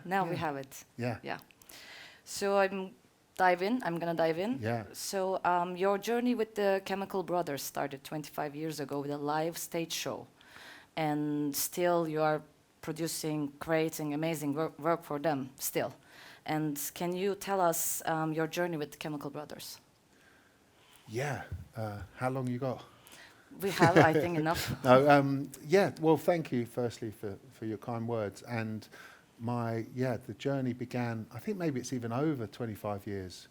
Now we have it. Yeah. Yeah. So I'm gonna dive in. Yeah. So your journey with the Chemical Brothers started 25 years ago with a live stage show. And still you are producing, creating amazing work for them still. And can you tell us your journey with the Chemical Brothers? Yeah. How long you got? We have, I think, enough. No, yeah, well, thank you, firstly, for your kind words. And the journey began, I think maybe it's even over 25 years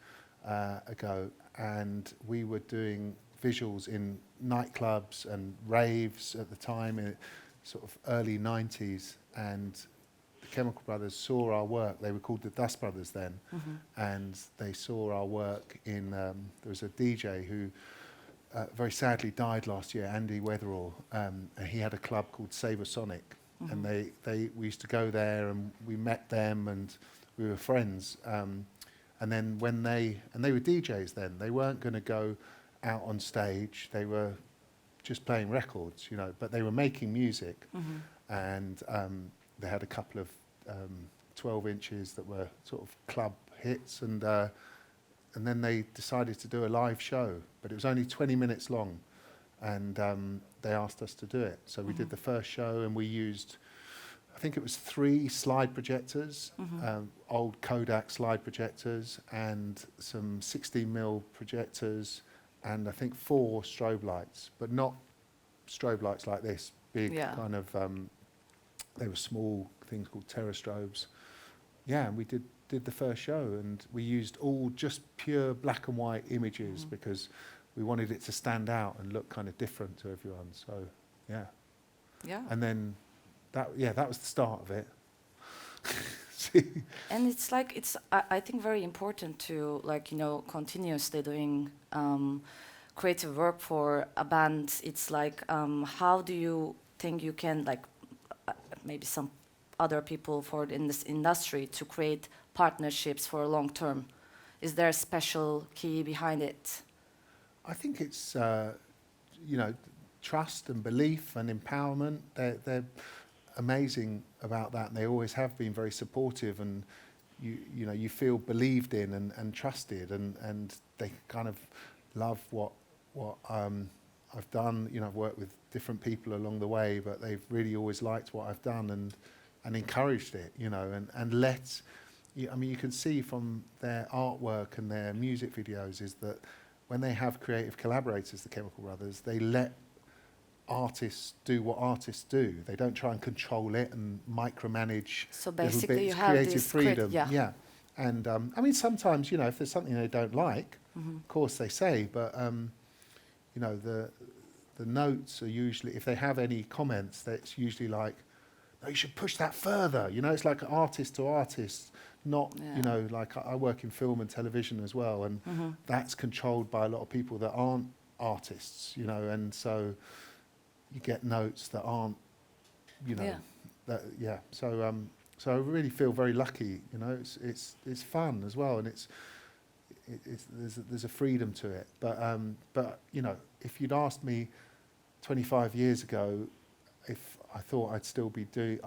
ago, and we were doing visuals in nightclubs and raves at the time, in sort of early 90s, and the Chemical Brothers saw our work. They were called the Dust Brothers then, and they saw our work in, there was a DJ who very sadly died last year, Andy Weatherall, and he had a club called Sabre Sonic, and we used to go there, and we met them, and we were friends. And then when they were DJs then, they weren't going to go out on stage. They were just playing records, you know, but they were making music, and they had a couple of 12 inches that were sort of club hits, and then they decided to do a live show, but it was only 20 minutes long, and they asked us to do it. So we did the first show, and we used, I think it was 3 slide projectors, old Kodak slide projectors, and some 16mm projectors, and I think 4 strobe lights, but not strobe lights like this, big kind of, they were small things called terrastrobes. Yeah, and we did the first show, and we used all just pure black and white images because we wanted it to stand out and look kind of different to everyone. So, yeah. And then that was the start of it. And it's like, I think very important to, like, you know, continuously doing creative work for a band. It's like, how do you think you can, like, maybe some other people in this industry to create partnerships for long term? Is there a special key behind it? I think it's, you know, trust and belief and empowerment. They're amazing about that, and they always have been very supportive, and you know, you feel believed in and trusted, and they kind of love what I've done. You know, I've worked with different people along the way, but they've really always liked what I've done and encouraged it, you know, and let, I mean, you can see from their artwork and their music videos is that when they have creative collaborators, the Chemical Brothers, they let artists do what artists do. They don't try and control it and micromanage. So basically, you have creative this freedom. Yeah. And I mean, sometimes, you know, if there's something they don't like, of course they say, but you know, the notes are usually, if they have any comments, that's usually like, no, you should push that further. You know, it's like artist to artist, not, you know, like I work in film and television as well, and that's controlled by a lot of people that aren't artists, you know, and so you get notes that aren't, you know, so I really feel very lucky, you know. It's fun as well, and there's a freedom to it. But you know, if you'd asked me 25 years ago if I thought I'd still be doing,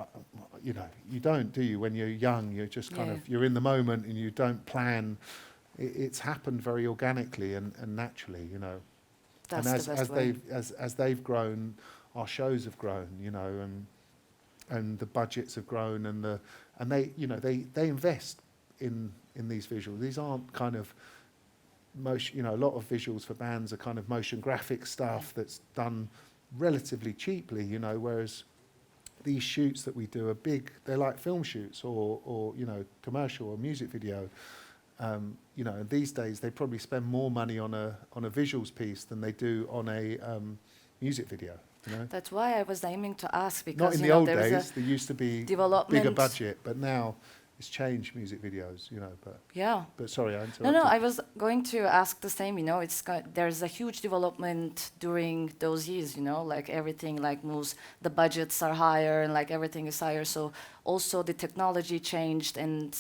you know, you don't, do you? When you're young, you're just kind of, you're in the moment and you don't plan. It's happened very organically and naturally, you know. That's and the best way. as they've grown, our shows have grown, you know, and the budgets have grown, and they, you know, they invest in these visuals. These aren't kind of motion, you know, a lot of visuals for bands are kind of motion graphic stuff that's done relatively cheaply, you know, whereas these shoots that we do are big. They're like film shoots or you know, commercial or music video. You know, these days they probably spend more money on a visuals piece than they do on a music video. You know? That's why I was aiming to ask, because not in the old days. There used to be bigger budget, but now it's changed, music videos. You know, but sorry, I interrupted. No, I was going to ask the same. You know, there's a huge development during those years. You know, like everything like moves. The budgets are higher, and like everything is higher. So also the technology changed, and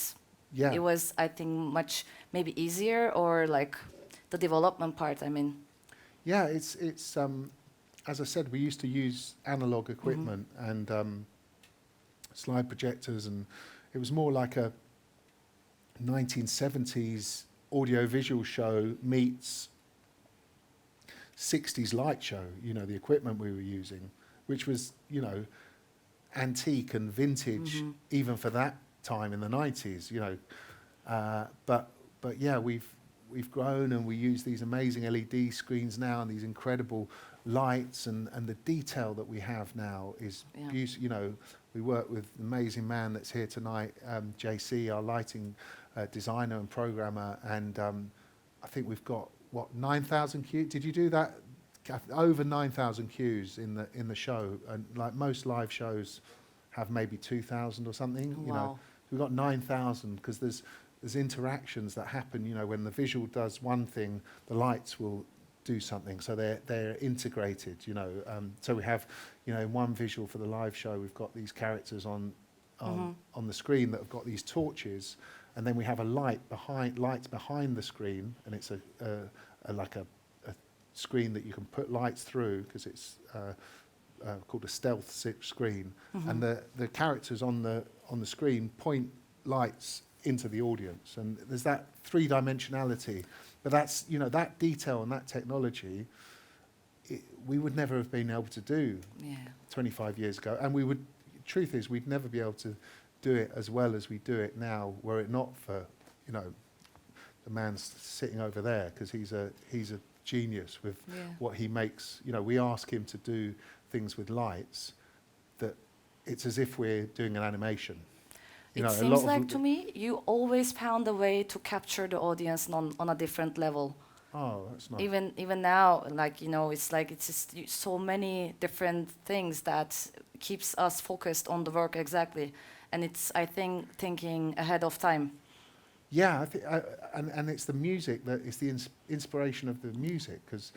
it was, I think, much maybe easier, or like the development part. I mean, yeah, it's as I said, we used to use analog equipment and slide projectors, and it was more like a 1970s audiovisual show meets 60s light show, you know, the equipment we were using, which was, you know, antique and vintage, even for that time in the 90s, you know. But yeah, we've grown, and we use these amazing LED screens now, and these incredible lights, and the detail that we have now is beautiful. You know, we work with an amazing man that's here tonight, JC, our lighting designer and programmer, and I think we've got, what, 9,000 cues? Did you do that? Over 9,000 cues in the show, and like most live shows have maybe 2,000 or something. Wow. You know, we've got 9,000 because there's interactions that happen. You know, when the visual does one thing, the lights will do something. So they're integrated. You know, so we have, you know, in one visual for the live show, we've got these characters on the screen that have got these torches, and then we have a lights behind the screen, and it's like a screen that you can put lights through because it's called a stealth screen, and the characters on the screen point lights into the audience, and there's that three-dimensionality. But that's, you know, that detail and that technology, we would never have been able to do 25 years ago, and truth is, we'd never be able to do it as well as we do it now, were it not for, you know, the man sitting over there, because he's a genius with what he makes. You know, we ask him to do things with lights that it's as if we're doing an animation. You know, it seems like to me you always found a way to capture the audience on a different level. Oh, that's nice. Even now, like, you know, it's like it's just so many different things that keeps us focused on the work exactly, and it's, I think, thinking ahead of time. Yeah, and it's the music that is the inspiration of the music, because,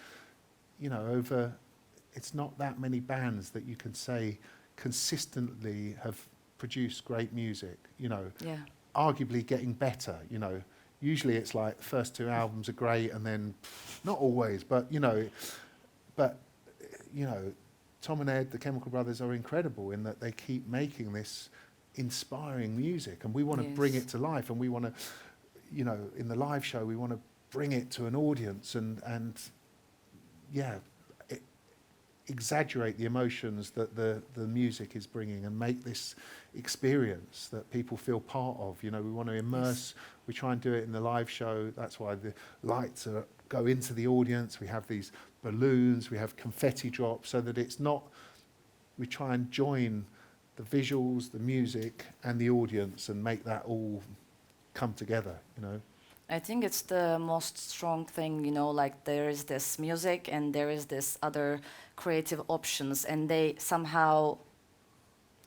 you know, it's not that many bands that you can say consistently have produced great music, you know, arguably getting better, you know. Usually it's like the first two albums are great, and then, not always, but, you know, Tom and Ed, the Chemical Brothers, are incredible in that they keep making this inspiring music, and we want to bring it to life, and we want to, you know, in the live show, we want to bring it to an audience and exaggerate the emotions that the music is bringing, and make this experience that people feel part of. You know, we want to immerse. We try and do it in the live show. That's why the lights go into the audience. We have these balloons. We have confetti drops, so that it's not. We try and join the visuals, the music, and the audience, and make that all come together, you know. I think it's the most strong thing, you know, like there is this music and there is this other creative options, and they somehow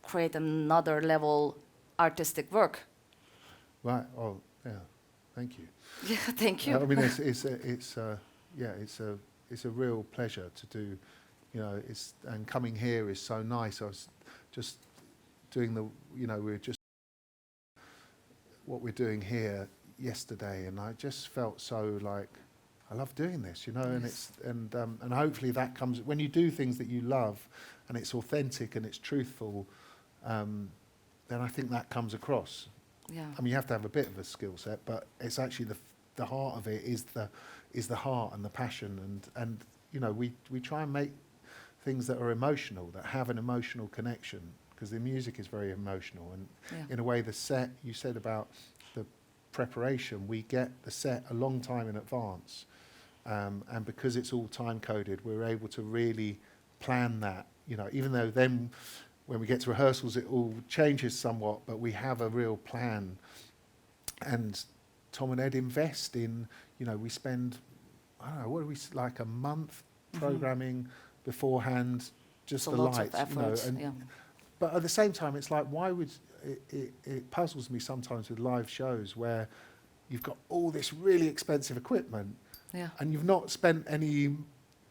create another level artistic work. Right. Oh, yeah. Thank you. Yeah, thank you. I mean, it's a real pleasure to do, you know. And coming here is so nice. I was just doing what we're doing here yesterday, and I just felt so like I love doing this, you know. And hopefully that comes when you do things that you love, and it's authentic and it's truthful. Then I think that comes across. Yeah. I mean, you have to have a bit of a skill set, but it's actually the heart of it is the heart and the passion, and you know, we try and make things that are emotional, that have an emotional connection, because the music is very emotional, and in a way the set, you said about the preparation, we get the set a long time in advance, and because it's all time coded, we're able to really plan that, you know, even though then when we get to rehearsals it all changes somewhat, but we have a real plan. And Tom and Ed invest in, you know, we spend, I don't know, what do we, like a month programming beforehand, just the lights, you know, and but at the same time, it's like, why would it puzzles me sometimes with live shows where you've got all this really expensive equipment, and you've not spent any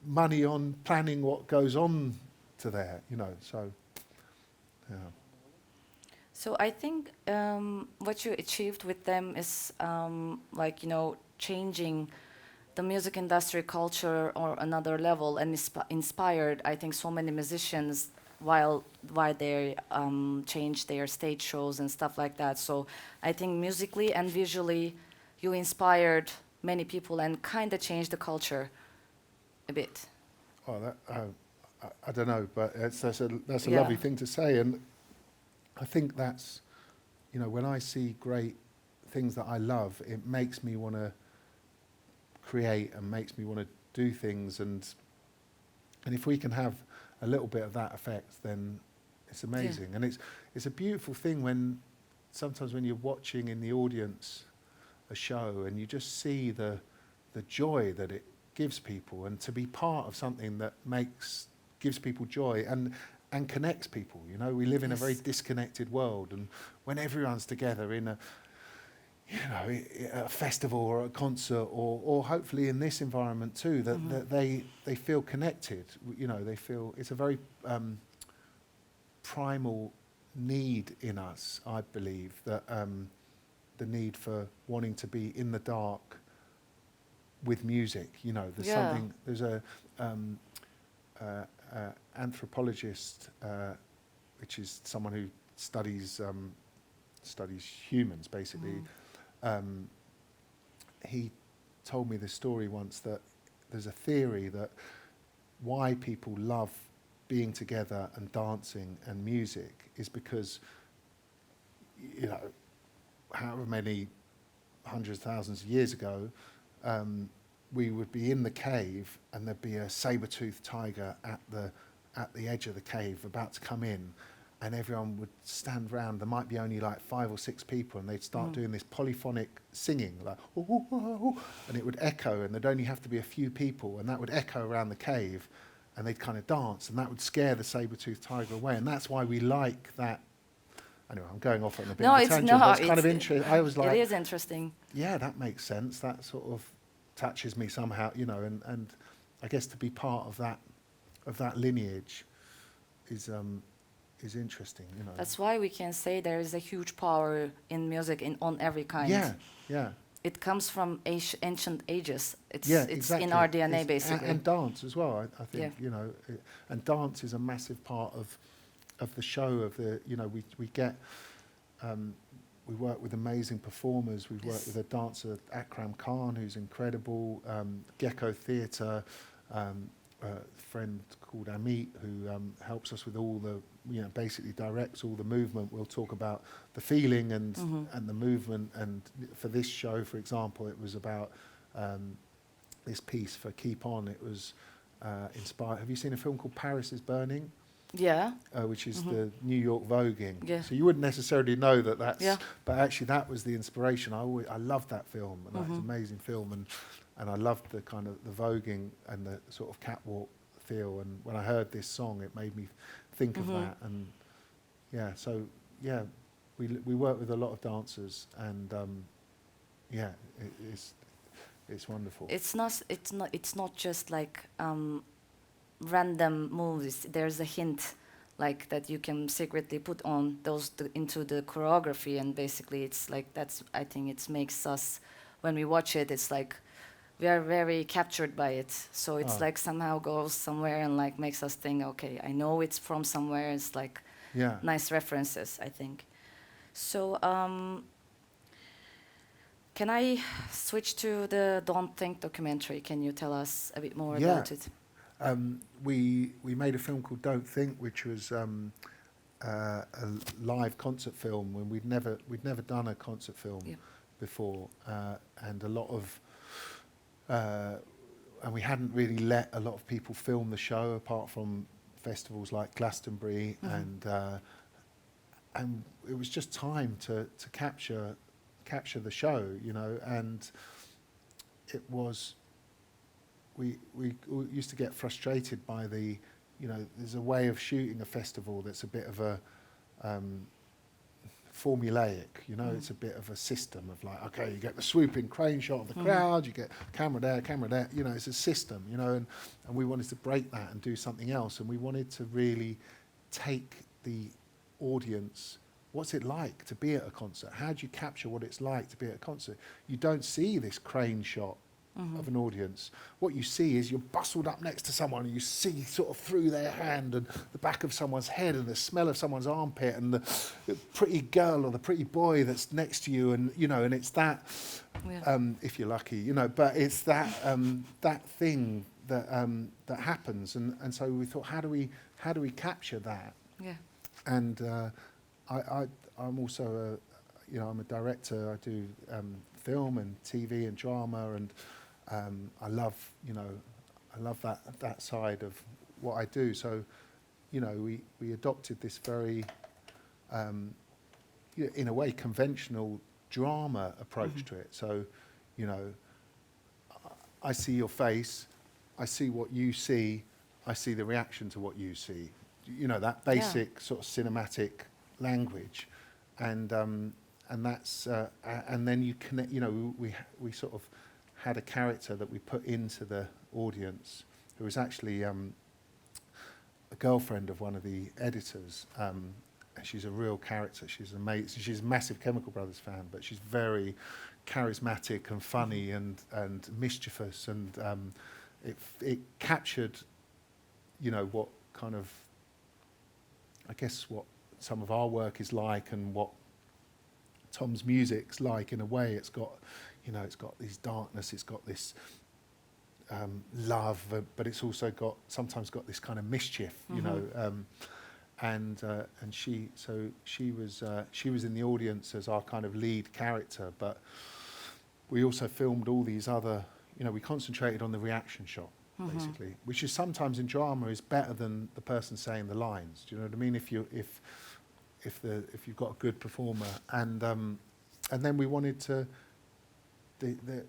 money on planning what goes on to there, you know. So, yeah. So I think what you achieved with them is like, you know, changing the music industry culture or another level, and inspired, I think, so many musicians while they change their stage shows and stuff like that. So I think musically and visually, you inspired many people and kind of changed the culture a bit. Oh, that, I don't know, but that's a Yeah. lovely thing to say, and I think that's, you know, when I see great things that I love, it makes me want to create and makes me want to do things, and if we can have a little bit of that effect, then it's amazing. Yeah. And it's a beautiful thing when sometimes when you're watching in the audience a show and you just see the joy that it gives people, and to be part of something that gives people joy and connects people. You know, we live in a very disconnected world, and when everyone's together in a, you know, a festival or a concert, or hopefully in this environment too, that they feel connected. You know, they feel it's a very primal need in us, I believe, that the need for wanting to be in the dark with music. You know, there's something. There's a anthropologist, which is someone who studies humans, basically. He told me this story once, that there's a theory that why people love being together and dancing and music is because, you know, however many hundreds of thousands of years ago, we would be in the cave and there'd be a saber-toothed tiger at the edge of the cave about to come in, and everyone would stand round. There might be only like 5 or 6 people, and they'd start doing this polyphonic singing, like, "Oh, oh, oh, oh," and it would echo, and there'd only have to be a few people, and that would echo around the cave, and they'd kind of dance, and that would scare the saber-toothed tiger away. And that's why we like that. Anyway, I'm going off on a bit of a tangent, but it's kind of interesting. I was like, it is interesting. Yeah, that makes sense. That sort of touches me somehow, you know, and I guess to be part of that lineage is interesting, you know. That's why we can say there is a huge power in music on every kind. Yeah. It comes from ancient ages. It's exactly. in our DNA, basically. And dance as well, I think, Yeah. you know. And dance is a massive part of the show, of the, you know, we get, we work with amazing performers. We work with a dancer, Akram Khan, who's incredible, Gecko Theatre, a friend called Amit, who helps us with all the, you know, basically directs all the movement. We'll talk about the feeling and the movement. And for this show, for example, it was about this piece for Keep On. It was inspired. Have you seen a film called Paris is Burning? Yeah. Which is the New York voguing. Yeah. So you wouldn't necessarily know that that's... Yeah. But actually that was the inspiration. I loved that film. And it's an amazing film. And I loved the kind of the voguing and the sort of catwalk feel. And when I heard this song, it made me think of that. And we work with a lot of dancers, and it's wonderful. It's not just like random moves. There's a hint, like, that you can secretly put on those into the choreography, and basically it's like I think it makes us, when we watch it, it's like we are very captured by it. So it's like somehow goes somewhere and like makes us think, okay, I know it's from somewhere. It's like nice references, I think. So can I switch to the Don't Think documentary? Can you tell us a bit more about it? We made a film called Don't Think, which was a live concert film, when we'd never done a concert film before, and a lot of and we hadn't really let a lot of people film the show, apart from festivals like Glastonbury, and it was just time to capture the show, you know. And it was, we used to get frustrated by the, you know, there's a way of shooting a festival that's a bit of a formulaic, you know. It's a bit of a system of like, okay, you get the swooping crane shot of the crowd, you get camera there, you know. It's a system, you know, and we wanted to break that and do something else, and we wanted to really take the audience. What's it like to be at a concert? How do you capture what it's like to be at a concert? You don't see this crane shot of an audience. What you see is you're bustled up next to someone and you see sort of through their hand and the back of someone's head and the smell of someone's armpit and the pretty girl or the pretty boy that's next to you, and you know, and it's that, if you're lucky, you know, but it's that that thing that that happens, and so we thought, how do we capture that? Yeah. And I'm also I'm a director. I do film and TV and drama, and I love that side of what I do. So, you know, we adopted this very, in a way, conventional drama approach to it. So, you know, I see your face, I see what you see, I see the reaction to what you see. You know, that basic sort of cinematic language, and that's and then you connect. You know, we sort of had a character that we put into the audience who was actually a girlfriend of one of the editors. She's a real character. She's amazing. She's a massive Chemical Brothers fan, but she's very charismatic and funny and mischievous, and it captured, you know, what kind of, I guess, what some of our work is like, and what Tom's music's like. In a way, it's got, you know, it's got this darkness, it's got this love, but it's also got sometimes got this kind of mischief, you know. And she was in the audience as our kind of lead character, but we also filmed all these other, you know, we concentrated on the reaction shot, basically, which is sometimes in drama is better than the person saying the lines. Do you know what I mean? If you've got a good performer, and then we wanted to.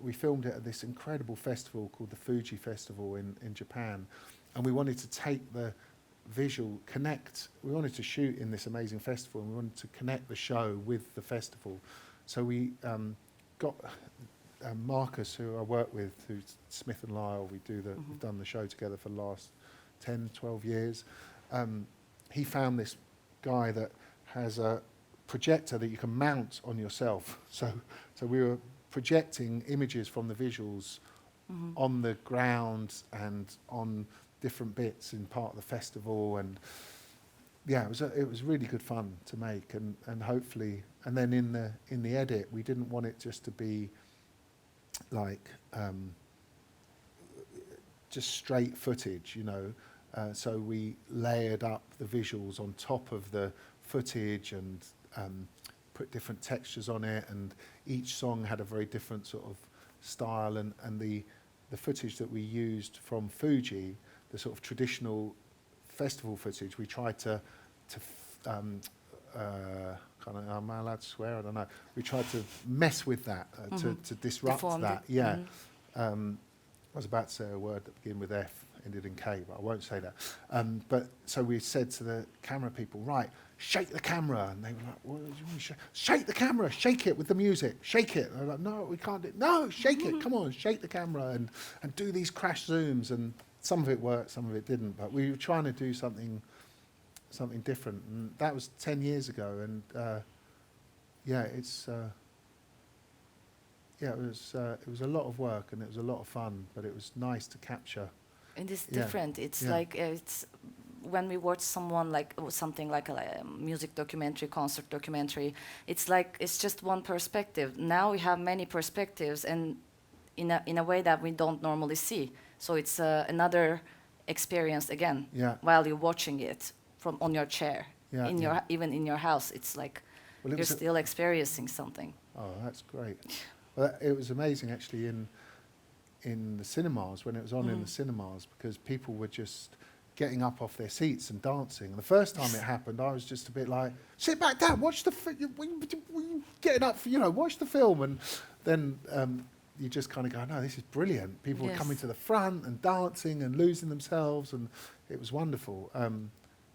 We filmed it at this incredible festival called the Fuji Festival in Japan, and we wanted to take the visual connect. We wanted to shoot in this amazing festival, and we wanted to connect the show with the festival. So we got Marcus, who I work with, who's Smith&Lyall. We've done the show together for the last 10, 12 years. He found this guy that has a projector that you can mount on yourself. So we were projecting images from the visuals on the ground and on different bits in part of the festival, and yeah, it was really good fun to make, and hopefully, and then in the edit, we didn't want it just to be like just straight footage, you know. So we layered up the visuals on top of the footage and put different textures on it, and each song had a very different sort of style, and the footage that we used from Fuji, the sort of traditional festival footage, we tried to kind of, am I allowed to swear? I don't know. We tried to mess with that, to disrupt Deformed that. it. Yeah. I was about to say a word that began with F, ended in K, but I won't say that. But so we said to the camera people, right, shake the camera. And they were like, what do you mean shake the camera, shake it with the music, shake it. And they were like, no, we can't do it. No, shake it, come on, shake the camera, and do these crash zooms. And some of it worked, some of it didn't. But we were trying to do something different. And that was 10 years ago. And it was a lot of work, and it was a lot of fun, but it was nice to capture. And it's different. It's like it's when we watch someone like something like a music documentary, concert documentary. It's like it's just one perspective. Now we have many perspectives, and in a way that we don't normally see. So it's another experience again. Yeah. While you're watching it from on your chair, Yeah. even in your house, it's like you're still experiencing something. Oh, that's great. Well, it was amazing actually in the cinemas, when it was on in the cinemas, because people were just getting up off their seats and dancing. And the first time it happened, I was just a bit like, sit back down, watch the getting up, watch the film. And then you just kind of go, no, this is brilliant. People were coming to the front and dancing and losing themselves, and it was wonderful.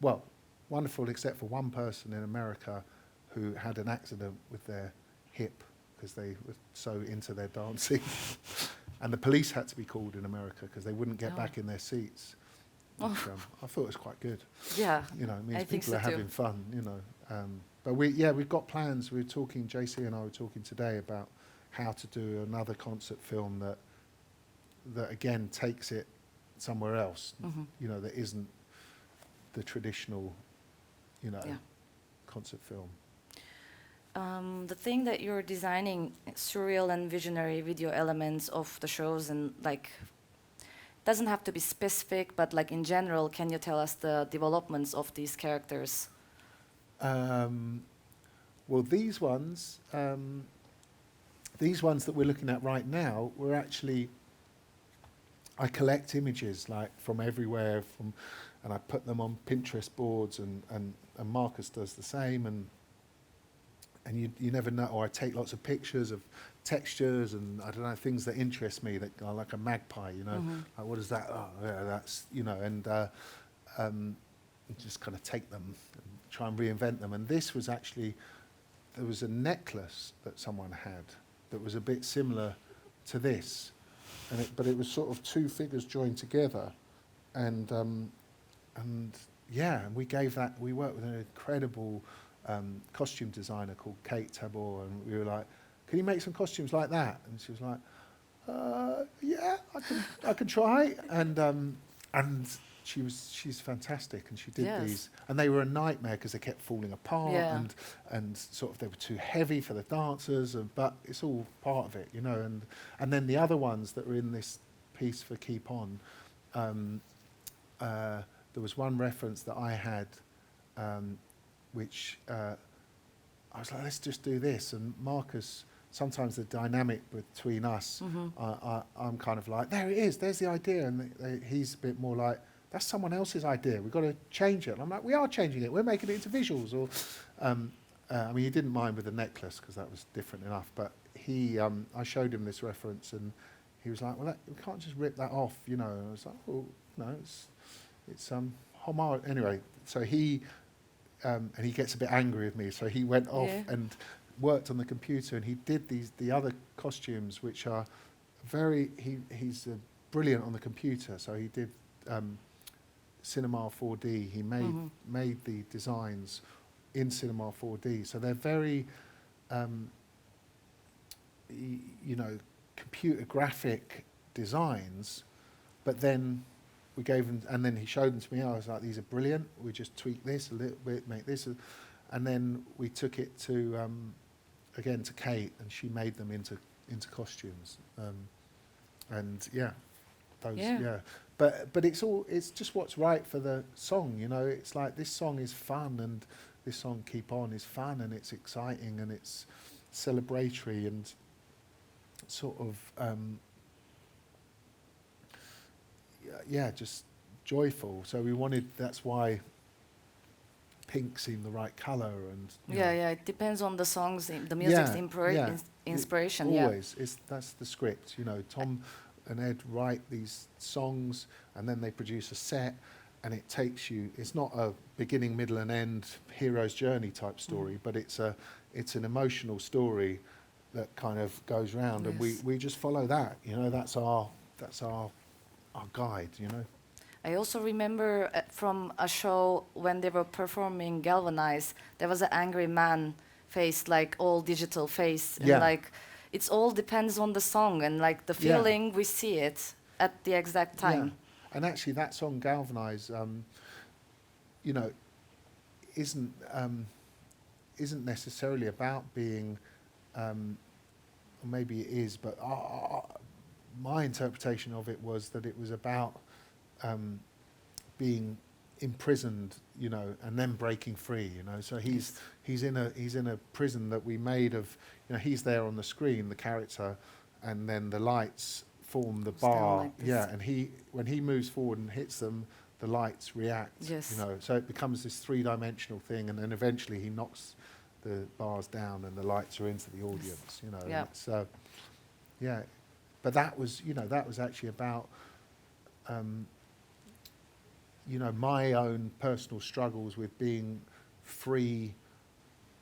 Well, wonderful except for one person in America who had an accident with their hip because they were so into their dancing. And the police had to be called in America because they wouldn't get back in their seats. Which, I thought it was quite good. Yeah, it means I think people so are too. having fun, But we've got plans. We were talking, JC and I were talking today about how to do another concert film that that again takes it somewhere else, Mm-hmm. you know, that isn't the traditional, you know, Yeah. concert film. The thing that you're designing surreal and visionary video elements of the shows, and like doesn't have to be specific, but like in general, can you tell us the developments of these characters? Well, these ones that we're looking at right now, were actually, I collect images like from everywhere, and I put them on Pinterest boards, and Marcus does the same, and you never know. Or I take lots of pictures of textures and I don't know, things that interest me, that are like a magpie, you know, Mm-hmm. like what is that? Oh, yeah, that's, you know, and just kind of take them and try and reinvent them. And this was actually, there was a necklace that someone had that was a bit similar to this, but it was sort of two figures joined together, and yeah, and we worked with an incredible costume designer called Kate Tabor, and we were like, can you make some costumes like that? And she was like, yeah, I can try. And she's fantastic, and she did Yes. these, and they were a nightmare because they kept falling apart, Yeah. and sort of they were too heavy for the dancers, but it's all part of it, you know. And then the other ones that were in this piece for Keep On, there was one reference that I had, which I was like, let's just do this. And Marcus, sometimes the dynamic between us, I'm kind of like, there it is, there's the idea. And he's a bit more like, that's someone else's idea, we've got to change it. And I'm like, we are changing it, we're making it into visuals. Or, I mean, he didn't mind with the necklace because that was different enough. But I showed him this reference, and he was like, well, we can't just rip that off, you know. And I was like, well, no, it's homage. Anyway, so and he gets a bit angry with me, so he went off and worked on the computer, and he did the other costumes, which are he's brilliant on the computer. So he did Cinema 4D. He made the designs in Cinema 4D. So they're very, you know, computer graphic designs, but then we gave him, and then he showed them to me. I was like, these are brilliant. We just tweak this a little bit, make this, and then we took it to again to Kate, and she made them into costumes. And yeah, those But it's just what's right for the song, you know. It's like, this song is fun, and this song Keep On is fun, and it's exciting, and it's celebratory, and sort of just joyful. So we wanted, that's why pink seemed the right colour, and it depends on the songs, the music's inspiration. Always, that's the script, you know. Tom and Ed write these songs, and then they produce a set, and it takes you, it's not a beginning, middle and end hero's journey type story, but it's an emotional story that kind of goes round, and we just follow that, you know. That's our guide, you know. I also remember from a show when they were performing Galvanize, there was an angry man face, like all digital face, and like it's all depends on the song, and like the feeling, we see it at the exact time. Yeah. And actually that song Galvanize, you know, isn't necessarily about being, or maybe it is, but my interpretation of it was that it was about being imprisoned, you know, and then breaking free, you know. So he's in a prison that we made of, you know, he's there on the screen, the character, and then the lights form the bar, like and when he moves forward and hits them, the lights react, you know. So it becomes this three-dimensional thing, and then eventually he knocks the bars down, and the lights are into the audience, you know. Yeah. And it's, but that was, you know, that was actually about, you know, my own personal struggles with being free,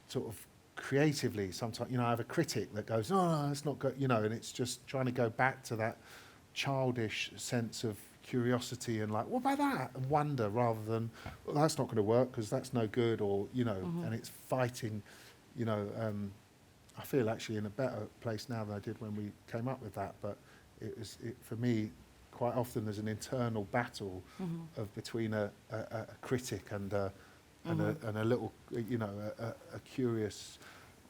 sort of creatively. Sometimes, you know, I have a critic that goes, no, it's not good, you know, and it's just trying to go back to that childish sense of curiosity and like, what about that? And wonder, rather than, well, that's not going to work because that's no good, or, you know, and it's fighting, you know. I feel actually in a better place now than I did when we came up with that, but for me, quite often there's an internal battle of between a critic and a little, a curious,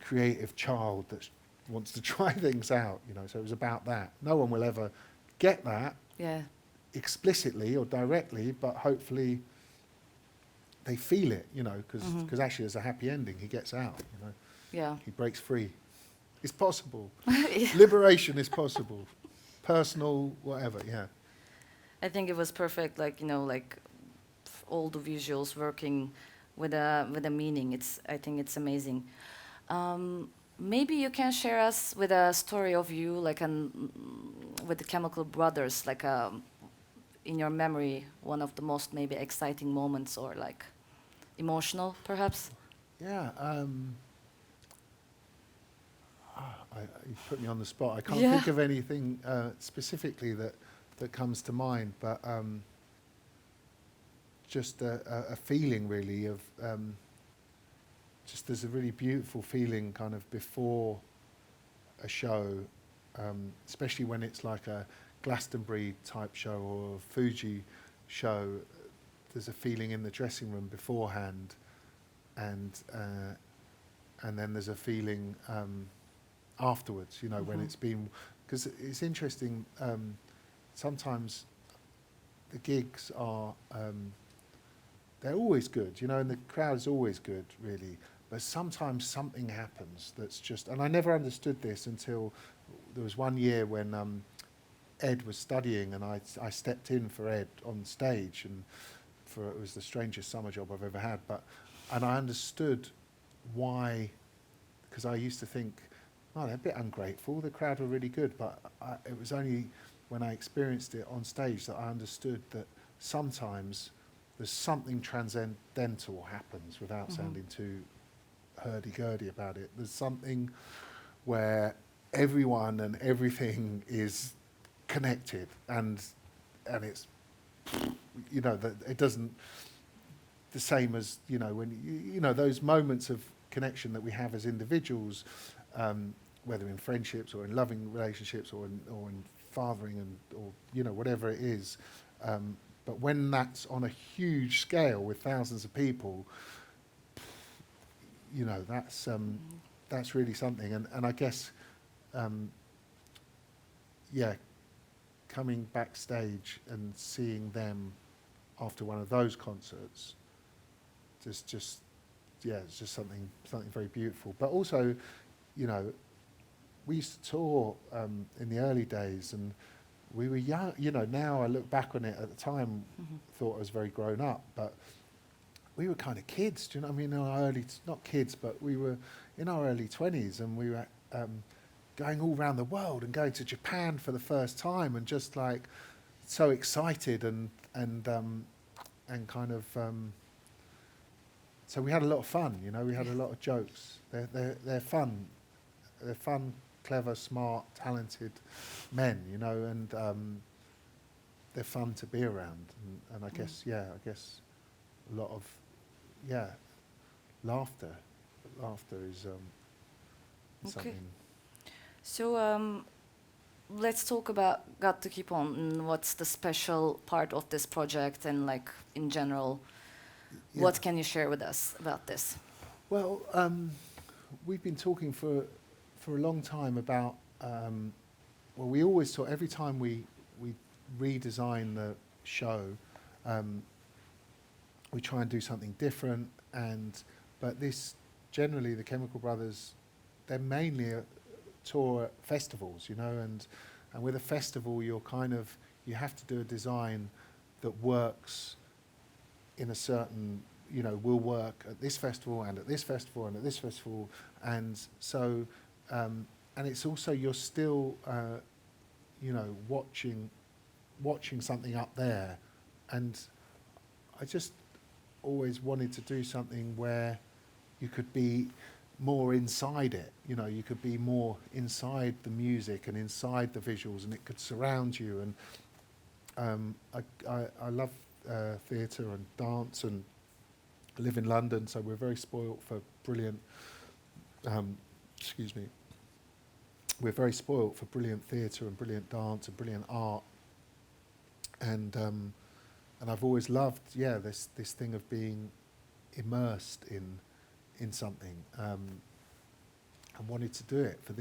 creative child that wants to try things out. So it was about that. No one will ever get that explicitly or directly, but hopefully they feel it. Because actually there's a happy ending. He gets out. Yeah. He breaks free. It's possible. Yeah. Liberation is possible. Personal, whatever. Yeah. I think it was perfect, all the visuals working with a meaning. I think it's amazing. Maybe you can share us with a story of you, with the Chemical Brothers, in your memory, one of the most maybe exciting moments or emotional, perhaps. Yeah. You put me on the spot. I can't think of anything specifically that comes to mind, but just a feeling really of just there's a really beautiful feeling kind of before a show, especially when it's like a Glastonbury type show or a Fuji show. There's a feeling in the dressing room beforehand, and then there's a feeling afterwards. When it's been, because it's interesting. Sometimes the gigs are, they're always good, and the crowd is always good, really. But sometimes something happens that's just, and I never understood this until there was one year when Ed was studying, and I stepped in for Ed on stage, and it was the strangest summer job I've ever had. And I understood why, because I used to think, oh, they're a bit ungrateful. The crowd were really good, but it was only when I experienced it on stage that I understood that sometimes there's something transcendental happens without sounding too hurdy-gurdy about it. There's something where everyone and everything is connected, and it's, that it doesn't, the same as, when, those moments of connection that we have as individuals, whether in friendships or in loving relationships or in fathering or whatever it is, but when that's on a huge scale with thousands of people, that's really something. And I guess coming backstage and seeing them after one of those concerts, it's just something very beautiful. But also, we used to tour in the early days, and we were young. Now I look back on it, at the time, thought I was very grown up, but we were kind of kids. Do you know what I mean? In our early, not kids, but we were in our early 20s, and we were going all around the world and going to Japan for the first time, and just so excited and kind of. So we had a lot of fun. We had a lot of jokes. They're fun. They're fun, clever, smart, talented men, and they're fun to be around. And I guess, a lot of, laughter. Laughter is something. So let's talk about Got to Keep On. What's the special part of this project, and in general, what can you share with us about this? Well, we've been talking for a long time about, we always talk, every time we redesign the show, we try and do something different, but this, generally the Chemical Brothers, they're mainly a tour at festivals, and with a festival you have to do a design that works in a certain, will work at this festival and at this festival and at this festival, and so and it's also, you're still watching something up there, and I just always wanted to do something where you could be more inside it, you could be more inside the music and inside the visuals, and it could surround you. And I love theatre and dance, and I live in London, so we're very spoilt for brilliant we're very spoilt for brilliant theatre and brilliant dance and brilliant art. And I've always loved, this thing of being immersed in something, and wanted to do it for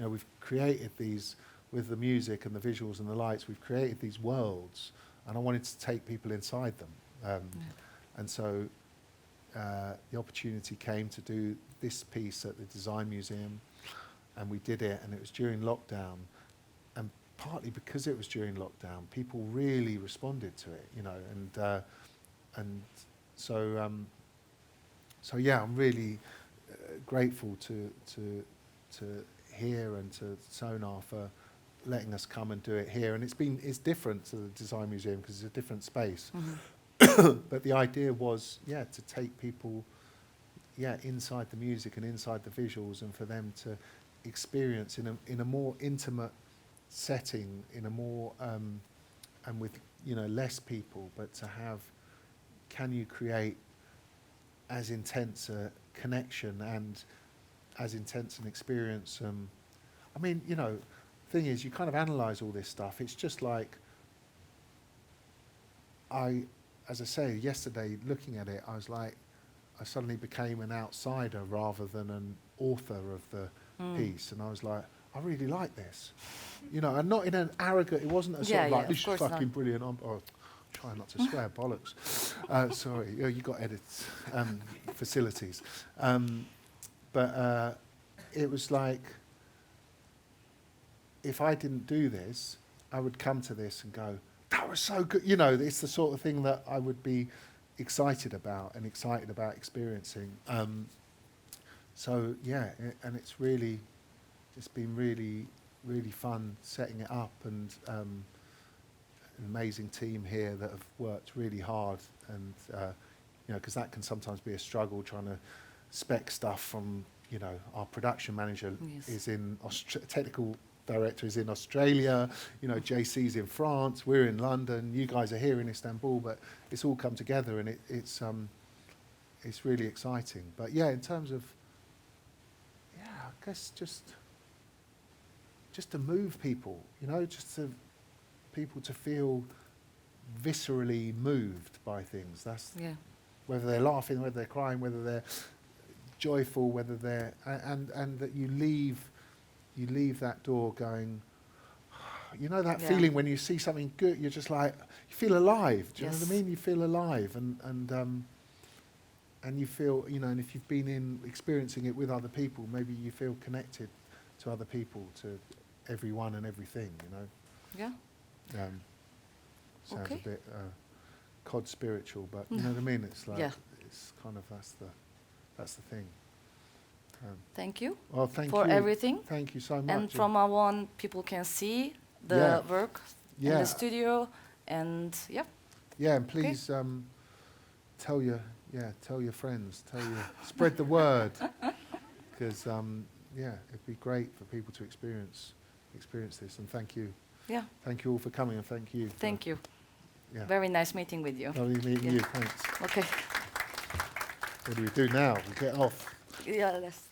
we've created these, with the music and the visuals and the lights, we've created these worlds, and I wanted to take people inside them. And so the opportunity came to do this piece at the Design Museum, and we did it, and it was during lockdown. And partly because it was during lockdown, people really responded to it, and so I'm really grateful to here and to Sonar for letting us come and do it here. And it's different to the Design Museum because it's a different space. But the idea was, to take people, inside the music and inside the visuals, and for them to experience in a more intimate setting, in a more and with less people, but to have, can you create as intense a connection and as intense an experience? Thing is, you kind of analyse all this stuff. It's just like, as I say, yesterday, looking at it, I was like, I suddenly became an outsider rather than an author of the piece. And I was like, I really like this. And not in an arrogant, it wasn't a sort of like, this is fucking brilliant. Try not to swear, bollocks. Sorry, you got edits, facilities. But it was like, if I didn't do this, I would come to this and go, that was so good. It's the sort of thing that I would be excited about experiencing. And it's been really, really fun setting it up, and an amazing team here that have worked really hard, and because that can sometimes be a struggle trying to spec stuff from, our production manager is in technical director is in Australia, JC's in France, we're in London, you guys are here in Istanbul, but it's all come together, and it's really exciting. But in terms of, I guess just to move people, just to people to feel viscerally moved by things. That's whether they're laughing, whether they're crying, whether they're joyful, whether they're and that you leave that door going, that feeling when you see something good, you're just like, you feel alive. Do you know what I mean? You feel alive, and you feel, and if you've been experiencing it with other people, maybe you feel connected to other people, to everyone and everything. Sounds a bit cod spiritual, but you know what I mean? It's like, it's kind of, that's the thing. Thank you thank for you. everything. Thank you so much. And from now on, people can see the work in the studio, and and please tell your friends, spread the word, because it'd be great for people to experience this. And thank you. Thank you all for coming, and thank you. Thank you. Very nice meeting with you. Lovely meeting you. Thanks. Okay. What do we do now? We get off. Yeah, let's